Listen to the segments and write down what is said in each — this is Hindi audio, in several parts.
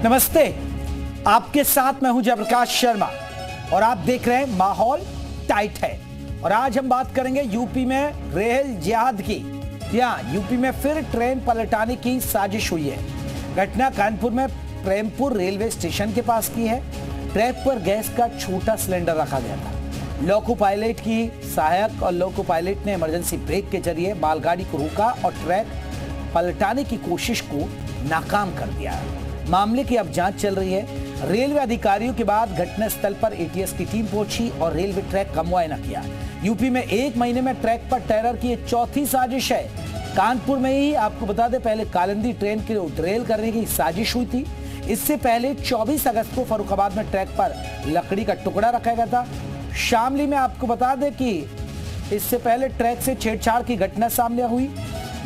नमस्ते, आपके साथ मैं हूं जयप्रकाश शर्मा और आप देख रहे हैं माहौल टाइट है। और आज हम बात करेंगे यूपी में रेल जिहाद की। यूपी में फिर ट्रेन पलटाने की साजिश हुई है। घटना कानपुर में प्रेमपुर रेलवे स्टेशन के पास की है। ट्रैक पर गैस का छोटा सिलेंडर रखा गया था। लोको पायलट की सहायक और लोको पायलट ने इमरजेंसी ब्रेक के जरिए मालगाड़ी को रोका और ट्रैक पलटाने की कोशिश को नाकाम कर दिया। मामले की अब जांच चल रही है। रेलवे अधिकारियों के बाद घटनास्थल पर एटीएस की टीम पहुंची और रेलवे ट्रैक का मुआयना किया। यूपी में एक महीने में ट्रैक पर टेरर की ये चौथी साजिश है। कानपुर में ही आपको बता दें, पहले कालिंदी ट्रेन को डिरेल करने की साजिश हुई थी। इससे पहले 24 अगस्त को फर्रुखाबाद में ट्रैक पर लकड़ी का टुकड़ा रखा गया था। शामली में आपको बता दें कि इससे पहले ट्रैक से छेड़छाड़ की घटना सामने हुई।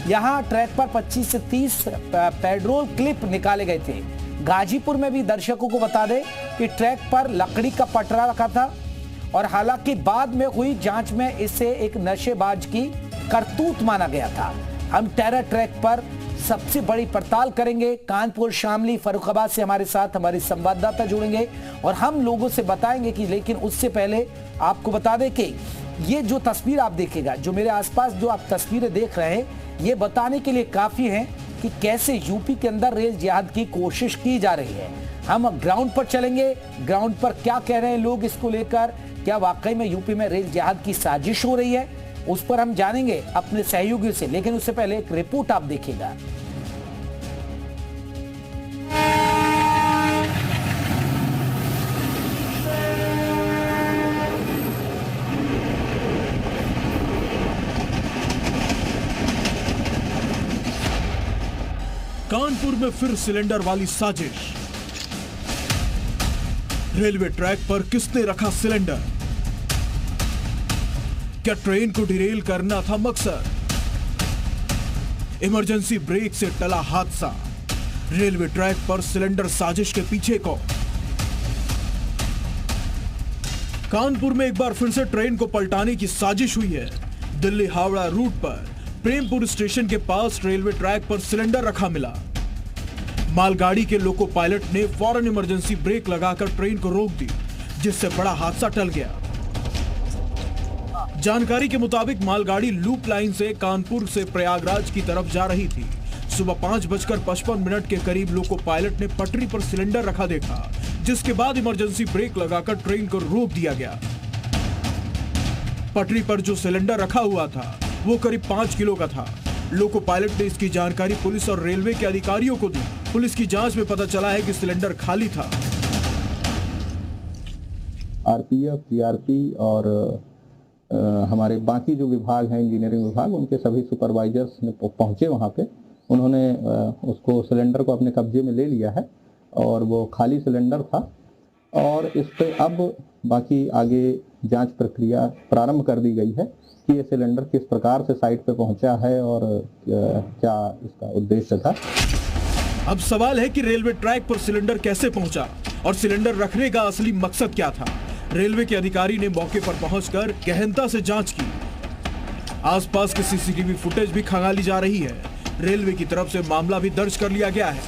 यहां ट्रैक पर 25 से 30 पेट्रोल क्लिप निकाले गए थे। गाजीपुर में भी दर्शकों को बता दें कि ट्रैक पर लकड़ी का पटरा रखा था और हालांकि बाद में हुई जांच में इसे एक नशेबाज की करतूत माना गया था। हम टेरर ट्रैक पर सबसे बड़ी पड़ताल करेंगे। कानपुर, शामली, फर्रुखाबाद से हमारे साथ हमारे संवाददाता जुड़ेंगे और हम लोगों से बताएंगे कि लेकिन उससे पहले आपको बता दें कि ये जो तस्वीर आप देखेगा, जो मेरे आसपास जो आप तस्वीरें देख रहे हैं, ये बताने के लिए काफी है कि कैसे यूपी के अंदर रेल जिहाद की कोशिश की जा रही है। हम ग्राउंड पर चलेंगे, ग्राउंड पर क्या कह रहे हैं लोग इसको लेकर, क्या वाकई में यूपी में रेल जिहाद की साजिश हो रही है, उस पर हम जानेंगे अपने सहयोगियों से। लेकिन उससे पहले एक रिपोर्ट आप देखिएगा। कानपुर में फिर सिलेंडर वाली साजिश। रेलवे ट्रैक पर किसने रखा सिलेंडर? क्या ट्रेन को डिरेल करना था मकसद? इमरजेंसी ब्रेक से टला हादसा। रेलवे ट्रैक पर सिलेंडर साजिश के पीछे कौन? कानपुर में एक बार फिर से ट्रेन को पलटाने की साजिश हुई है। दिल्ली हावड़ा रूट पर प्रेमपुर स्टेशन के पास रेलवे ट्रैक पर सिलेंडर रखा मिला। मालगाड़ी के लोको पायलट ने फौरन इमरजेंसी ब्रेक लगाकर ट्रेन को रोक दी, जिससे बड़ा हादसा टल गया। जानकारी के मुताबिक मालगाड़ी लूप लाइन से कानपुर से प्रयागराज की तरफ जा रही थी। सुबह 5:55 के करीब लोको पायलट ने पटरी पर सिलेंडर रखा देखा, जिसके बाद इमरजेंसी ब्रेक लगाकर ट्रेन को रोक दिया गया। पटरी पर जो सिलेंडर रखा हुआ था वो करीब 5 किलो का था। लोको पायलट ने इसकी जानकारी पुलिस और रेलवे के अधिकारियों को दी। पुलिस की जांच में पता चला है कि सिलेंडर खाली था। आरपीएफ, सीआरपी और हमारे बाकी जो विभाग हैं, इंजीनियरिंग विभाग, उनके सभी सुपरवाइजर्स ने पहुंचे वहां पे। उन्होंने उसको सिलेंडर को अपने कब्जे में ले लिया है और वो खाली सिलेंडर था और इस पे अब बाकी आगे जांच प्रक्रिया प्रारंभ कर दी गई है कि ये सिलेंडर किस प्रकार से साइट पे पहुंचा है और क्या इसका उद्देश्य था। अब सवाल है कि रेलवे ट्रैक पर सिलेंडर कैसे पहुंचा और सिलेंडर रखने का असली मकसद क्या था। रेलवे के अधिकारी ने मौके पर पहुंचकर गहनता से जांच की। आसपास के सीसीटीवी फुटेज भी खंगाली जा रही है। रेलवे की तरफ से मामला भी दर्ज कर लिया गया है।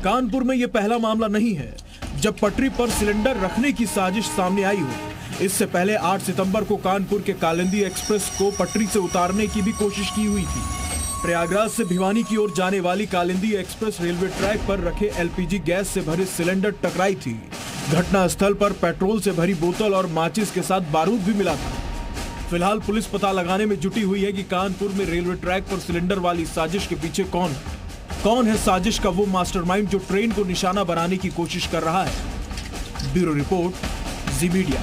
कानपुर में यह पहला मामला नहीं है जब पटरी पर सिलेंडर रखने की साजिश सामने आई हो। इससे पहले 8 सितंबर को कानपुर के कालिंदी एक्सप्रेस को पटरी से उतारने की भी कोशिश की हुई थी। प्रयागराज से भिवानी की ओर जाने वाली कालिंदी एक्सप्रेस रेलवे ट्रैक पर रखे एलपीजी गैस से भरे सिलेंडर टकराई थी। घटनास्थल पर पेट्रोल से भरी बोतल और माचिस के साथ बारूद भी मिला था। फिलहाल पुलिस पता लगाने में जुटी हुई है कि कानपुर में रेलवे ट्रैक पर सिलेंडर वाली साजिश के पीछे कौन है। कौन है साजिश का वो मास्टरमाइंड जो ट्रेन को निशाना बनाने की कोशिश कर रहा है। ब्यूरो रिपोर्ट, जी मीडिया।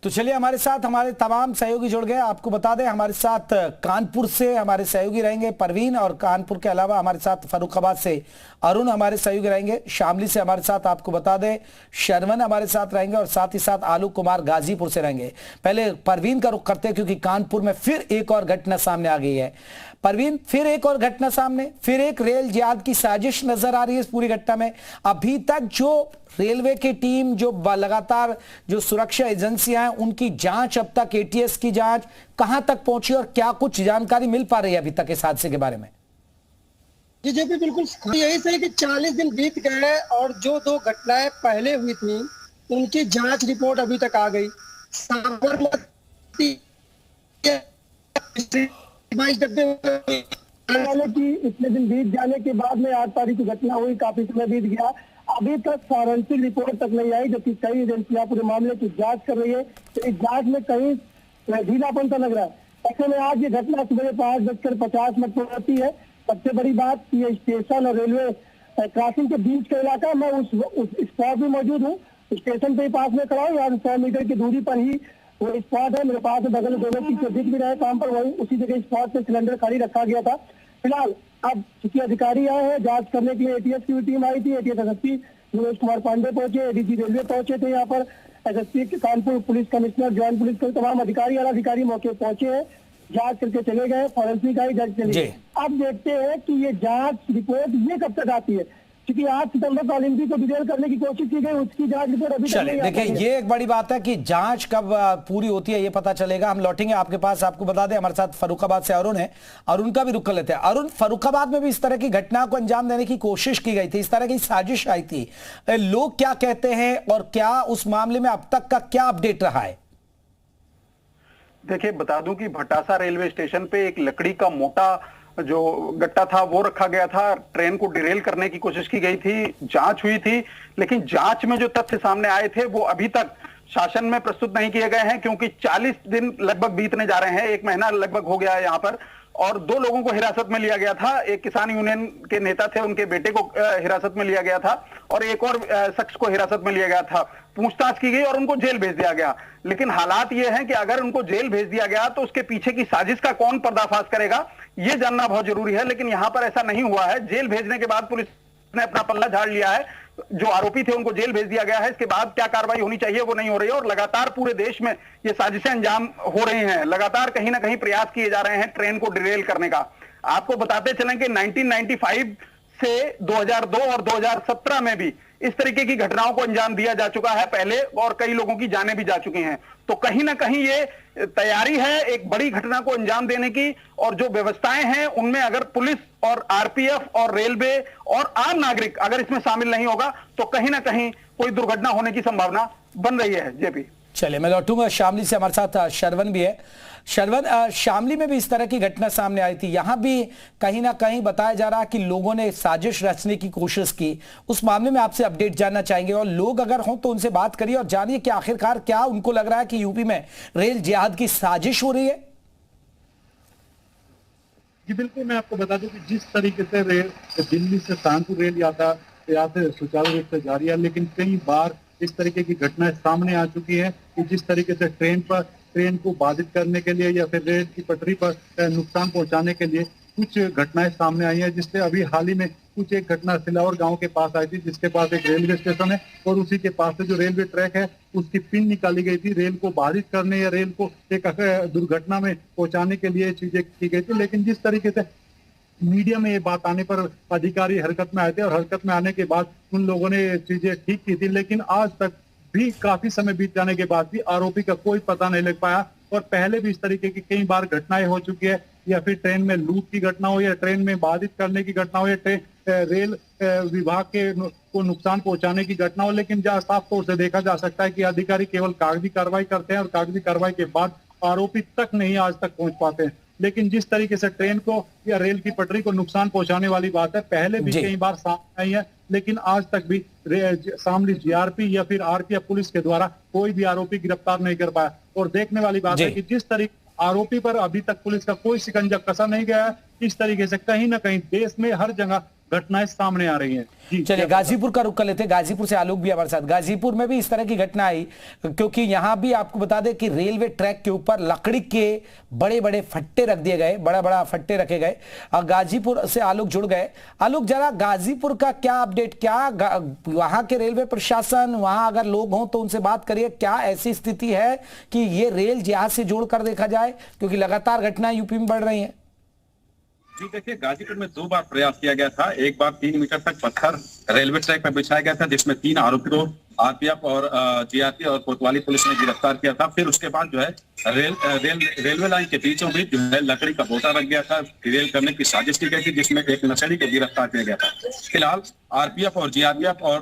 तो चलिए, हमारे साथ हमारे तमाम सहयोगी जुड़ गए। आपको बता दें, हमारे साथ कानपुर से हमारे सहयोगी रहेंगे परवीन, और कानपुर के अलावा हमारे साथ फर्रुखाबाद से अरुण हमारे सहयोगी रहेंगे। शामली से हमारे साथ आपको बता दें शर्मन हमारे साथ रहेंगे और साथ ही साथ आलोक कुमार गाजीपुर से रहेंगे। पहले परवीन का रुख करते हैं क्योंकि कानपुर में फिर एक और घटना सामने आ गई है। परवीन, फिर एक और घटना सामने, फिर एक रेल जिहाद की साजिश नजर आ रही है इस पूरी घटना में। अभी तक जो रेलवे की टीम, जो लगातार जो सुरक्षा एजेंसियां हैं, उनकी जांच, अब तक एटीएस की जांच कहां तक पहुंची और क्या कुछ जानकारी मिल पा रही है अभी तक इस हादसे के बारे में? जी बिल्कुल यही सही कि 40 दिन बीत गए और जो 2 घटनाएं पहले हुई थी उनकी जांच रिपोर्ट अभी तक आ गई। साबरमती की इतने दिन बीत जाने के बाद में 8 तारीख की घटना हुई, काफी समय बीत गया, अभी तक फॉरेंसिक रिपोर्ट तक नहीं आई, जबकि कई एजेंसियां पूरे मामले की जांच कर रही है। तो इस जांच में कहीं ढीलापन सा लग रहा है। ऐसे में आज ये घटना सुबह 5:50 पर होती है। सबसे बड़ी बात ये स्टेशन और रेलवे क्रॉसिंग के बीच का इलाका, मैं उस स्पॉट में मौजूद हूँ, स्टेशन पे ही पास में खड़ा हूँ। यहाँ 100 मीटर की दूरी पर ही वो स्पॉट है, मेरे पास बगल में दोनों पीछे दिख भी रहे काम पर, वही उसी जगह स्पॉट पे सिलेंडर खाली रखा गया था। फिलहाल अब चूंकि अधिकारी आए हैं जांच करने के लिए, एटीएस की टीम आई थी, एटीएस एसएसपी मनोज कुमार पांडे पहुंचे, एडीजी रेलवे पहुंचे थे यहाँ पर, SSP Kanpur police commissioner, joint police के तमाम अधिकारी और अधिकारी मौके पहुंचे हैं, जांच करके चले गए, फॉरेंसिक आई, जांच चली गई। अब देखते हैं कि ये जांच रिपोर्ट ये कब तक आती है, क्योंकि 8 सितंबर को ओलंपिक को डिटेल करने की कोशिश की गई, उसकी जांच रिपोर्ट अभी तक नहीं आई। देखिए ये एक बड़ी बात है कि जांच कब पूरी होती है ये पता चलेगा। हम लौटेंगे आपके पास, आपको बता दें हमारे साथ फर्रुखाबाद से अरुण है, अरुण का भी रुख कर लेते हैं। अरुण, फर्रुखाबाद में भी इस तरह की घटना को अंजाम देने की कोशिश की गई थी, इस तरह की साजिश आई थी, लोग क्या कहते हैं और क्या उस मामले में अब तक का क्या अपडेट रहा है? देखिए बता दूं कि भटासा रेलवे स्टेशन पे एक लकड़ी का मोटा जो गट्टा था वो रखा गया था, ट्रेन को डिरेल करने की कोशिश की गई थी, जांच हुई थी, लेकिन जांच में जो तथ्य सामने आए थे वो अभी तक शासन में प्रस्तुत नहीं किए गए हैं, क्योंकि 40 दिन लगभग बीतने जा रहे हैं, 1 महीना लगभग हो गया है यहाँ पर, और 2 लोगों को हिरासत में लिया गया था। एक किसान यूनियन के नेता थे, उनके बेटे को हिरासत में लिया गया था, और एक और शख्स को हिरासत में लिया गया था। पूछताछ की गई और उनको जेल भेज दिया गया। लेकिन हालात ये हैं कि अगर उनको जेल भेज दिया गया तो उसके पीछे की साजिश का कौन पर्दाफाश करेगा, ये जानना बहुत जरूरी है। लेकिन यहाँ पर ऐसा नहीं हुआ है। जेल भेजने के बाद पुलिस ने अपना पल्ला झाड़ लिया है, जो आरोपी थे उनको जेल भेज दिया गया है। इसके बाद क्या कार्रवाई होनी चाहिए वो नहीं हो रही है, और लगातार पूरे देश में ये साजिशें अंजाम हो रही हैं। लगातार कहीं ना कहीं प्रयास किए जा रहे हैं ट्रेन को डिरेल करने का। आपको बताते चलें कि 1995 से 2002 और 2017 में भी इस तरीके की घटनाओं को अंजाम दिया जा चुका है पहले, और कई लोगों की जानें भी जा चुकी हैं। तो कहीं ना कहीं ये तैयारी है एक बड़ी घटना को अंजाम देने की, और जो व्यवस्थाएं हैं उनमें अगर पुलिस और आरपीएफ और रेलवे और आम नागरिक अगर इसमें शामिल नहीं होगा तो कहीं ना कहीं कोई दुर्घटना होने की संभावना बन रही है। जेपी, चलिए मैं लौटूंगा। शामली से हमारे साथ शरवण भी है। शरवण, शामली में भी इस तरह की घटना सामने आई थी, यहां भी कहीं ना कहीं बताया जा रहा है कि लोगों ने साजिश रचने की कोशिश की। उस मामले में आपसे अपडेट जानना चाहेंगे, और लोग अगर हों तो उनसे बात करिए और जानिए कि आखिरकार क्या उनको लग रहा है कि यूपी में रेल जिहाद की साजिश हो रही है। जी बिल्कुल, मैं आपको बता दूं कि जिस तरीके से दिल्ली से कानपुर रेल यात्रा सुचारू रूप से जारी है, लेकिन कई बार इस तरीके की घटनाएं सामने आ चुकी है कि जिस तरीके से ट्रेन को बाधित करने के लिए या फिर रेल की पटरी पर नुकसान पहुंचाने के लिए कुछ घटनाएं सामने आई हैं, जिससे अभी हाल ही में कुछ एक घटना सिलावर गांव के पास आई थी, जिसके पास एक रेलवे स्टेशन है और उसी के पास से जो रेलवे ट्रैक है उसकी पिन निकाली गई थी, रेल को बाधित करने या रेल को एक दुर्घटना में पहुंचाने के लिए चीजें की गई थी। लेकिन जिस तरीके से मीडिया में ये बात आने पर अधिकारी हरकत में आए थे और हरकत में आने के बाद उन लोगों ने चीजें ठीक की थी, लेकिन आज तक भी काफी समय बीत जाने के बाद भी आरोपी का कोई पता नहीं लग पाया। और पहले भी इस तरीके की कई बार घटनाएं हो चुकी है, या फिर ट्रेन में लूट की घटना हो या ट्रेन में बाधित करने की घटना हो या रेल विभाग को नुकसान पहुंचाने की घटना हो। लेकिन जहाँ साफ तौर से देखा जा सकता है कि अधिकारी केवल कागजी कार्रवाई करते हैं और कागजी कार्रवाई के बाद आरोपी तक नहीं आज तक पहुंच पाते हैं। लेकिन जिस तरीके से ट्रेन को या रेल की पटरी को नुकसान पहुंचाने वाली बात है, पहले भी कई बार सामने आई है, लेकिन आज तक भी शामली जीआरपी या फिर आरपीएफ पुलिस के द्वारा कोई भी आरोपी गिरफ्तार नहीं कर पाया। और देखने वाली बात है कि जिस तरीके आरोपी पर अभी तक पुलिस का कोई शिकंजा कसा नहीं गया है, इस तरीके से कहीं ना कहीं देश में हर जगह घटनाएं सामने आ रही हैं। चलिए गाजीपुर का रुख कर लेते हैं। गाजीपुर से आलोक भी हमारे साथ। गाजीपुर में भी इस तरह की घटना आई, क्योंकि यहां भी आपको बता दें कि रेलवे ट्रैक के ऊपर लकड़ी के बड़े बड़े फट्टे रख दिए गए, बड़ा बड़ा फट्टे रखे गए। और गाजीपुर से आलोक जुड़ गए। आलोक, जरा गाजीपुर का क्या अपडेट, क्या वहां के रेलवे प्रशासन, वहां अगर लोग हों तो उनसे बात करिए, क्या ऐसी स्थिति है कि ये रेल जिहाद से जोड़कर देखा जाए, क्योंकि लगातार घटनाएं यूपी में बढ़ रही हैं? जी देखिए, गाजीपुर में 2 बार प्रयास किया गया था। एक बार 3 मीटर तक पत्थर रेलवे ट्रैक पर बिछाया गया था, जिसमें 3 आरोपी को आरपीएफ और जीआरपी और कोतवाली पुलिस ने गिरफ्तार किया था। फिर उसके बाद जो है रेलवे लाइन के बीचों बीच जो है लकड़ी का बोटा रख गया था, डिरेल करने की साजिश की गई थी, जिसमें एक नक्सली को गिरफ्तार किया गया था। फिलहाल आरपीएफ और जीआरपीएफ और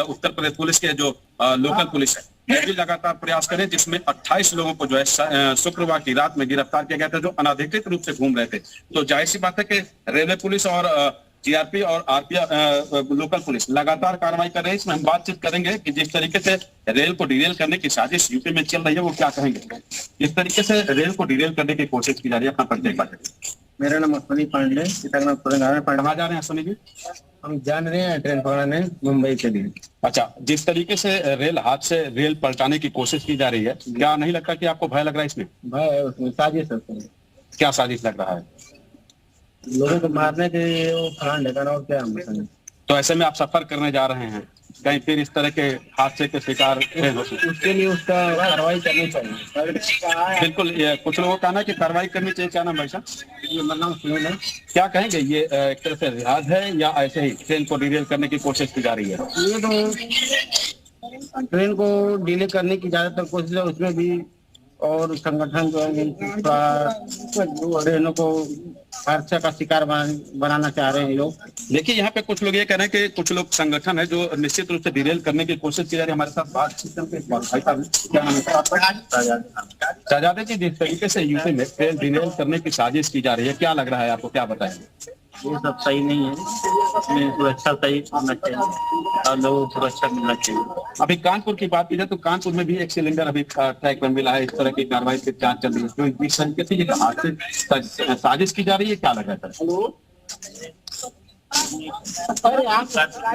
उत्तर प्रदेश पुलिस के जो लोकल पुलिस है ये भी लगातार प्रयास करें, जिसमें 28 लोगों को जो है शुक्रवार की रात में गिरफ्तार किया गया था, जो अनाधिकृत रूप से घूम रहे थे। तो जाहिर सी बात है कि रेलवे पुलिस और जीआरपी और आरपीएफ लोकल पुलिस लगातार कार्रवाई कर रहे हैं। इसमें हम बातचीत करेंगे कि जिस तरीके से रेल को डिरेल करने की साजिश यूपी में चल रही है वो क्या कहेंगे। जिस तरीके से रेल को डिरेल करने की कोशिश की जा रही है, अपना परिचय बताइए। मेरा नाम अश्विनी पांडे, कहाँ जा रहे हैं अश्विनी जी? हम जान रहे हैं ट्रेन पकड़ने मुंबई के लिए। अच्छा, जिस तरीके से रेल हादसे रेल पलटाने की कोशिश की जा रही है, क्या नहीं लगता कि आपको भय लग रहा है इसमें? भय है उसमें, साजिश है। क्या साजिश लग रहा है? लोगों को मारने के लिए वो फलान ढकाना और क्या हम बताएं। तो ऐसे में आप सफर करने जा रहे हैं, कहीं फिर इस तरह के हादसे के शिकार उसके लिए उसका कार्रवाई करनी चाहिए। बिल्कुल, कुछ लोगों का कहना है कि कार्रवाई करनी चाहिए। क्या नाम भाई साहब? मेरा नाम सुनील है। क्या कहेंगे, ये एक तरह से रियाज है या ऐसे ही ट्रेन को डिरेल करने की कोशिश की जा रही है? ये तो ट्रेन को डिले करने की ज्यादातर कोशिश है, उसमें भी और संगठन जो है ट्रेनों को हादसा का शिकार बनाना चाह रहे हैं लोग। देखिए, यहाँ पे कुछ लोग ये कह रहे हैं कि कुछ लोग संगठन है जो निश्चित रूप से डिरेल करने की कोशिश की जा रही है। हमारे साथ बातचीत क्या नाम है? शहजादे जी, जिस तरीके से यूपी में ट्रेन डिरेल करने की साजिश की जा रही है, क्या लग रहा है आपको, क्या बताएंगे? ये सब सही नहीं है, इसमें सुरक्षा सही होना चाहिए और लोगों को सुरक्षा मिलना चाहिए। अभी कानपुर की बात की जाए तो कानपुर में भी एक सिलेंडर अभी ट्रैक में मिला है। इस तरह की कार्रवाई की जांच चल रही है, जो इस तरीके से हादसे साजिश की जा रही है, क्या लग रहा है?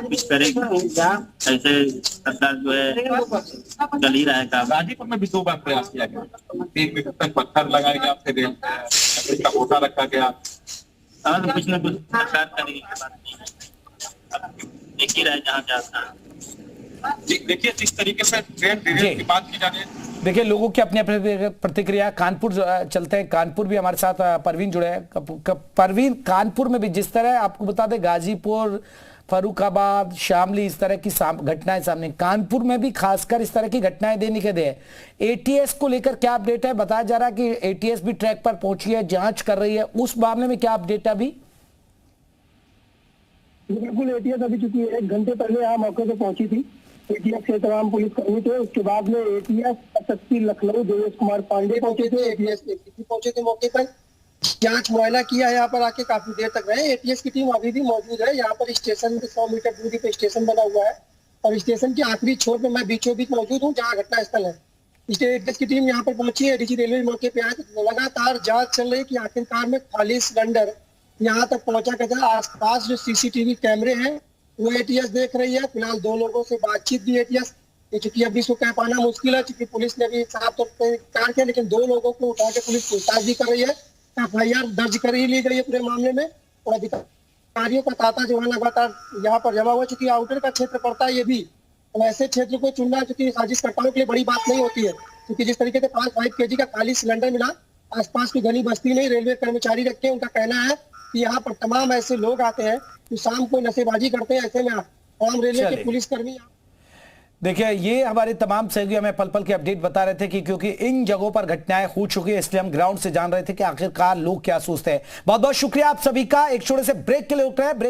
कुछ करेगी क्या? ऐसे सरकार जो है चल ही रहा है काम। गाजीपुर में भी 2 बार प्रयास किया गया, 3 मीटर तक पत्थर लगाया गया, फिर लकड़ी का बोटा रखा गया। तो कुछ न कुछ सरकार करेगी, देख ही रहे जहाँ जाता है। देखिए, जिस तरीके से ट्रेन डिरेल की बात की जा रही है, देखिए लोगों की अपनी अपनी प्रतिक्रिया। कानपुर चलते हैं, कानपुर भी हमारे साथ परवीन जुड़े हैं। परवीन, कानपुर में भी जिस तरह आपको बता दें, गाजीपुर, फर्रुखाबाद, शामली, इस तरह की घटनाएं सामने, कानपुर में भी खासकर इस तरह की घटनाएं देने के दे। एटीएस को लेकर क्या अपडेट है? बताया जा रहा है कि एटीएस भी ट्रैक पर पहुंची है, जांच कर रही है, उस मामले में क्या अपडेट है अभी? बिल्कुल, एटीएस अभी चुकी है, 1 घंटे पहले यहाँ मौके पे पहुंची थी। एटीएस के तमाम पुलिस कर्मी थे। उसके बाद में एटीएस एसएसपी लखनऊ देवेश कुमार पांडे पहुंचे थे, एटीएस एसीपी पहुंचे थे मौके पर, जांच मुआयना किया है। यहाँ पर आके काफी देर तक रहे। एटीएस की टीम अभी भी मौजूद है यहाँ पर। स्टेशन के 100 मीटर दूरी पे स्टेशन बना हुआ है और स्टेशन के आखिरी छोर पे मैं बीचों बीच मौजूद हूँ जहाँ घटना स्थल है। एटीएस की टीम यहाँ पर पहुंची है, डीजी रेलवे मौके पे आए। लगातार जांच चल रही है कि आखिरकार में खाली सिलेंडर यहाँ तक पहुंचा कैसे। आसपास जो सीसीटीवी कैमरे हैं वो एटीएस देख रही है। फिलहाल 2 लोगों से बातचीत भी एटीएस, चूंकि अभी इसको कह पाना मुश्किल है, चूंकि पुलिस ने भी साफ तौर पर कार्य किया, लेकिन 2 लोगों को उठा के पुलिस पूछताछ भी कर रही है। एफआईआर दर्ज कर ही ली गई है पूरे मामले में और अधिकारियों का तांता जो है लगातार यहाँ पर जमा हुआ। चूंकि आउटर का क्षेत्र पड़ता है ये भी, तो ऐसे क्षेत्र को चुनना चूंकि साजिशकर्ताओं के लिए बड़ी बात नहीं होती है। क्योंकि जिस तरीके से 5 kg का खाली सिलेंडर मिला, आसपास की घनी बस्ती नहीं, रेलवे कर्मचारी रखे, उनका कहना है कि यहाँ पर तमाम ऐसे लोग आते हैं जो शाम को नशेबाजी करते हैं। ऐसे में तमाम रेलवे के पुलिसकर्मी। देखिए, ये हमारे तमाम सहयोगी हमें पल पल के अपडेट बता रहे थे कि क्योंकि इन जगहों पर घटनाएं हो चुकी है, इसलिए हम ग्राउंड से जान रहे थे कि आखिरकार लोग क्या सोचते हैं। बहुत बहुत शुक्रिया आप सभी का। एक छोटे से ब्रेक के लिए रुक रहे हैं।